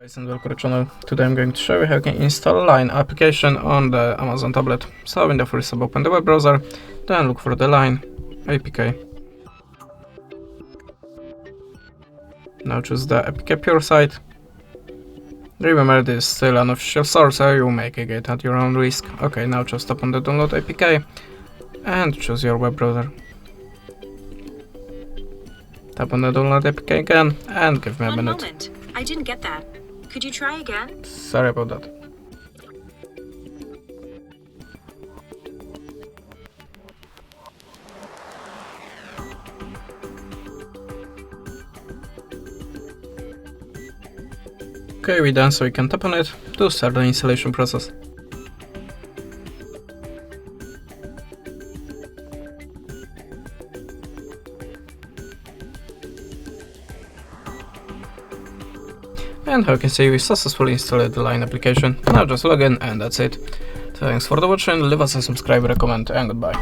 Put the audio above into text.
Guys, and welcome to the channel. Today I'm going to show you how you can install Line application on the Amazon tablet. So in the first step, open the web browser, then look for the Line APK. Now choose the APK Pure site. Remember, this is still an official source, so you make it at your own risk. Okay, now just open the download APK and choose your web browser. Tap on the download APK again and give me a minute. One moment. I didn't get that. Could you try again? Sorry about that. Okay, we're done, so we can tap on it to start the installation process. And how you can see, we successfully installed the Line application. Now just log in and that's it. Thanks for the watching, leave us a subscribe, comment, and goodbye.